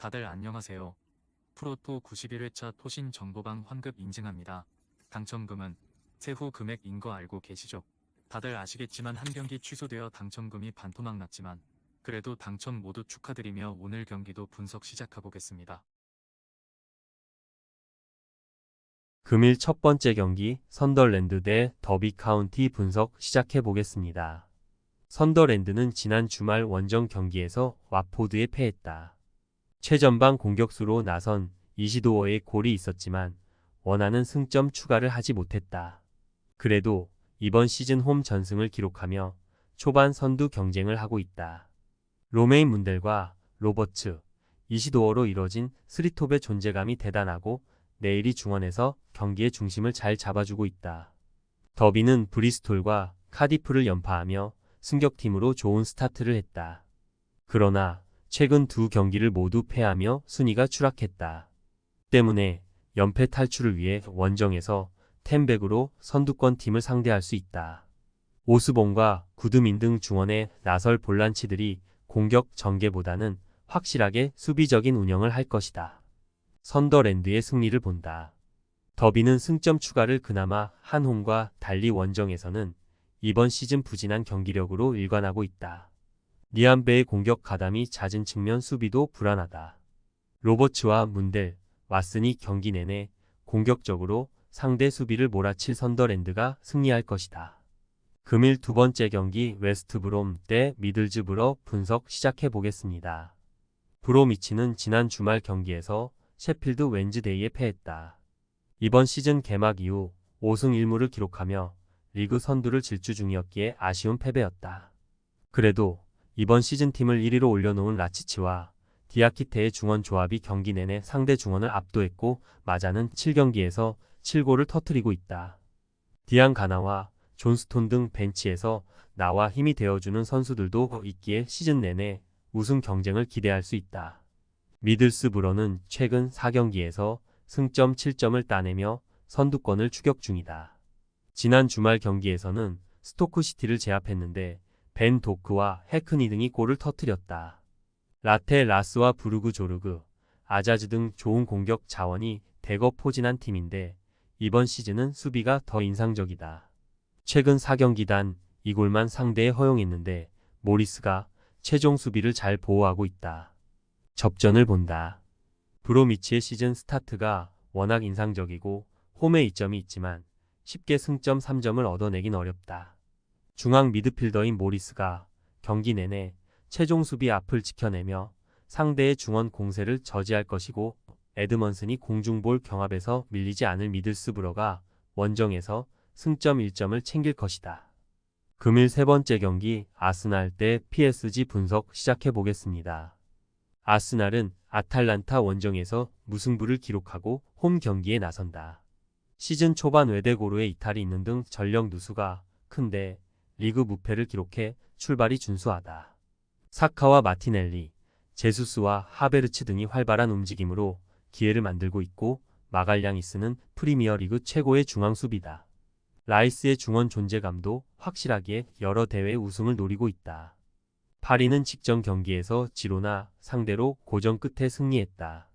다들 안녕하세요. 프로토 91회차 토신 정보방 환급 인증합니다. 당첨금은 세후 금액인 거 알고 계시죠? 다들 아시겠지만 한 경기 취소되어 당첨금이 반토막 났지만 그래도 당첨 모두 축하드리며 오늘 경기도 분석 시작해보겠습니다. 금일 첫 번째 경기 선더랜드 대 더비 카운티 분석 시작해 보겠습니다. 선더랜드는 지난 주말 원정 경기에서 와포드에 패했다. 최전방 공격수로 나선 이시도어의 골이 있었지만 원하는 승점 추가를 하지 못했다. 그래도 이번 시즌 홈 전승을 기록하며 초반 선두 경쟁을 하고 있다. 로메인 문델과 로버츠, 이시도어로 이뤄진 스리톱의 존재감이 대단하고 내일이 중원에서 경기의 중심을 잘 잡아주고 있다. 더비는 브리스톨과 카디프를 연파하며 승격팀으로 좋은 스타트를 했다. 그러나 최근 두 경기를 모두 패하며 순위가 추락했다. 때문에 연패 탈출을 위해 원정에서 템백으로 선두권 팀을 상대할 수 있다. 오스본과 구드민 등 중원의 나설 볼란치들이 공격 전개보다는 확실하게 수비적인 운영을 할 것이다. 선더랜드의 승리를 본다. 더비는 승점 추가를 그나마 한 홈과 달리 원정에서는 이번 시즌 부진한 경기력으로 일관하고 있다. 니암베의 공격 가담이 잦은 측면 수비도 불안하다. 로버츠와 문델, 왓슨이 경기 내내 공격적으로 상대 수비를 몰아칠 선더랜드가 승리할 것이다. 금일 두 번째 경기 웨스트브롬 대 미들즈브러 분석 시작해 보겠습니다. 브로미치는 지난 주말 경기에서 셰필드 웬즈데이에 패했다. 이번 시즌 개막 이후 5승 1무를 기록하며 리그 선두를 질주 중이었기에 아쉬운 패배였다. 그래도 이번 시즌 팀을 1위로 올려놓은 라치치와 디아키테의 중원 조합이 경기 내내 상대 중원을 압도했고 마자는 7경기에서 7골을 터뜨리고 있다. 디안 가나와 존스톤 등 벤치에서 나와 힘이 되어주는 선수들도 있기에 시즌 내내 우승 경쟁을 기대할 수 있다. 미들스브러는 최근 4경기에서 승점 7점을 따내며 선두권을 추격 중이다. 지난 주말 경기에서는 스토크시티를 제압했는데 벤 도크와 해크니 등이 골을 터뜨렸다. 라테 라스와 부르그 조르그, 아자즈 등 좋은 공격 자원이 대거 포진한 팀인데 이번 시즌은 수비가 더 인상적이다. 최근 4경기 단 2골만 상대에 허용했는데 모리스가 최종 수비를 잘 보호하고 있다. 접전을 본다. 브로미치의 시즌 스타트가 워낙 인상적이고 홈에 이점이 있지만 쉽게 승점 3점을 얻어내긴 어렵다. 중앙 미드필더인 모리스가 경기 내내 최종 수비 앞을 지켜내며 상대의 중원 공세를 저지할 것이고 에드먼슨이 공중볼 경합에서 밀리지 않을 미들스브러가 원정에서 승점 1점을 챙길 것이다. 금일 세 번째 경기 아스날 대 PSG 분석 시작해 보겠습니다. 아스날은 아탈란타 원정에서 무승부를 기록하고 홈 경기에 나선다. 시즌 초반 외대고루의 이탈이 있는 등 전력 누수가 큰데 리그 무패를 기록해 출발이 준수하다. 사카와 마티넬리, 제수스와 하베르츠 등이 활발한 움직임으로 기회를 만들고 있고 마갈량이스는 프리미어리그 최고의 중앙 수비다. 라이스의 중원 존재감도 확실하기에 여러 대회 우승을 노리고 있다. 파리는 직전 경기에서 지로나 상대로 고전 끝에 승리했다.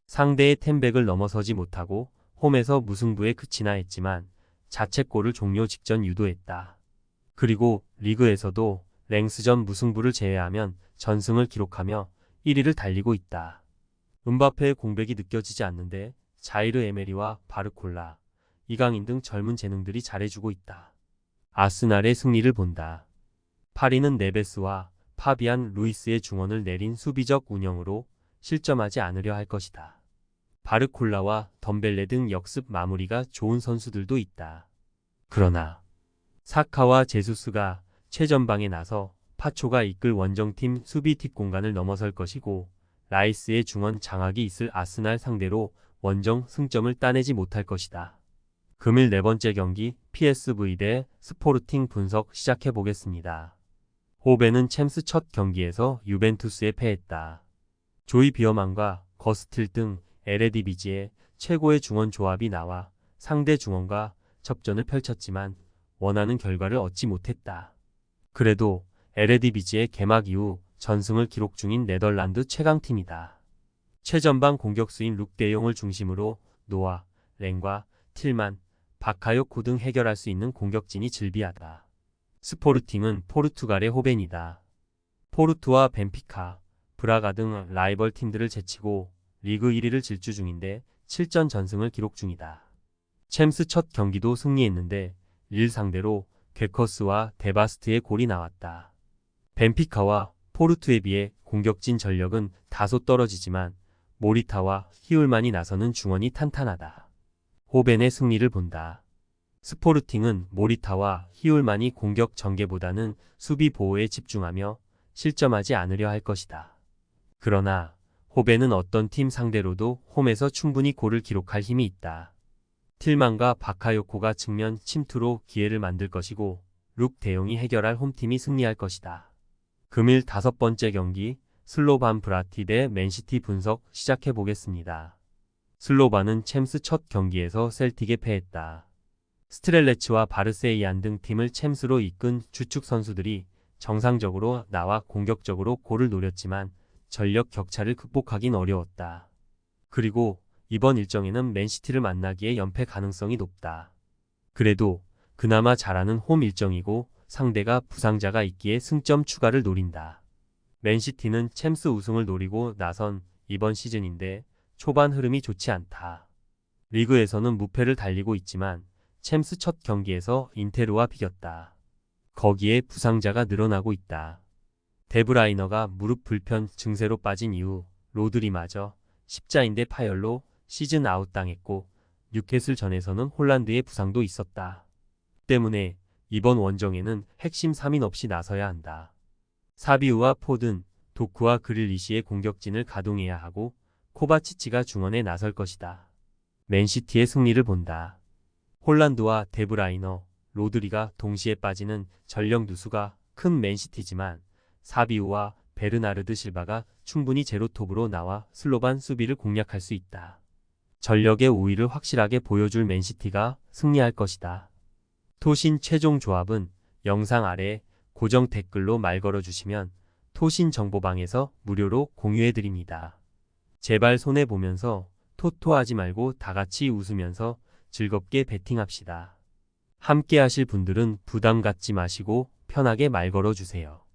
상대의 템백을 넘어서지 못하고 홈에서 무승부에 그치나 했지만 자책골을 종료 직전 유도했다. 그리고 리그에서도 랭스전 무승부를 제외하면 전승을 기록하며 1위를 달리고 있다. 음바페의 공백이 느껴지지 않는데 자이르 에메리와 바르콜라, 이강인 등 젊은 재능들이 잘해주고 있다. 아스날의 승리를 본다. 파리는 네베스와 파비안 루이스의 중원을 내린 수비적 운영으로 실점하지 않으려 할 것이다. 바르콜라와 덤벨레 등 역습 마무리가 좋은 선수들도 있다. 그러나 사카와 제수스가 최전방에 나서 파초가 이끌 원정팀 수비 뒷공간을 넘어설 것이고 라이스의 중원 장악이 있을 아스날 상대로 원정 승점을 따내지 못할 것이다. 금일 네 번째 경기 PSV 대 스포르팅 분석 시작해 보겠습니다. 호베는 챔스 첫 경기에서 유벤투스에 패했다. 조이 비어만과 거스틸 등 에레디비지의 최고의 중원 조합이 나와 상대 중원과 접전을 펼쳤지만 원하는 결과를 얻지 못했다. 그래도 에레디비지의 개막 이후 전승을 기록 중인 네덜란드 최강팀이다. 최전방 공격수인 룩대용을 중심으로 노아, 랭과 틸만, 바카요코 등 해결할 수 있는 공격진이 즐비하다. 스포르팅은 포르투갈의 호벤이다. 포르투와 벤피카, 브라가 등 라이벌 팀들을 제치고 리그 1위를 질주 중인데 7전 전승을 기록 중이다. 챔스 첫 경기도 승리했는데 릴 상대로 괴커스와 데바스트의 골이 나왔다. 벤피카와 포르투에 비해 공격진 전력은 다소 떨어지지만 모리타와 히울만이 나서는 중원이 탄탄하다. 호벤의 승리를 본다. 스포르팅은 모리타와 히울만이 공격 전개보다는 수비 보호에 집중하며 실점하지 않으려 할 것이다. 그러나 호벤은 어떤 팀 상대로도 홈에서 충분히 골을 기록할 힘이 있다. 틸만과 바카요코가 측면 침투로 기회를 만들 것이고 룩 대용이 해결할 홈팀이 승리할 것이다. 금일 5번째 경기 슬로반 브라티 대 맨시티 분석 시작해 보겠습니다. 슬로반은 챔스 첫 경기에서 셀틱에 패했다. 스트렐레츠와 바르세이안 등 팀을 챔스로 이끈 주축 선수들이 정상적으로 나와 공격적으로 골을 노렸지만 전력 격차를 극복하긴 어려웠다. 그리고 이번 일정에는 맨시티를 만나기에 연패 가능성이 높다. 그래도 그나마 잘하는 홈 일정이고 상대가 부상자가 있기에 승점 추가를 노린다. 맨시티는 챔스 우승을 노리고 나선 이번 시즌인데 초반 흐름이 좋지 않다. 리그에서는 무패를 달리고 있지만 챔스 첫 경기에서 인테르와 비겼다. 거기에 부상자가 늘어나고 있다. 데브라이너가 무릎 불편 증세로 빠진 이후 로드리마저 십자인대 파열로 시즌 아웃 당했고 뉴캐슬전에서는 홀란드의 부상도 있었다. 때문에 이번 원정에는 핵심 3인 없이 나서야 한다. 사비우와 포든, 도쿠와 그릴리시의 공격진을 가동해야 하고 코바치치가 중원에 나설 것이다. 맨시티의 승리를 본다. 홀란드와 데브라이너, 로드리가 동시에 빠지는 전력 누수가 큰 맨시티지만 사비우와 베르나르드 실바가 충분히 제로톱으로 나와 슬로반 수비를 공략할 수 있다. 전력의 우위를 확실하게 보여줄 맨시티가 승리할 것이다. 토신 최종 조합은 영상 아래 고정 댓글로 말 걸어주시면 토신 정보방에서 무료로 공유해드립니다. 제발 손해보면서 토토하지 말고 다같이 웃으면서 즐겁게 베팅합시다. 함께 하실 분들은 부담 갖지 마시고 편하게 말 걸어주세요.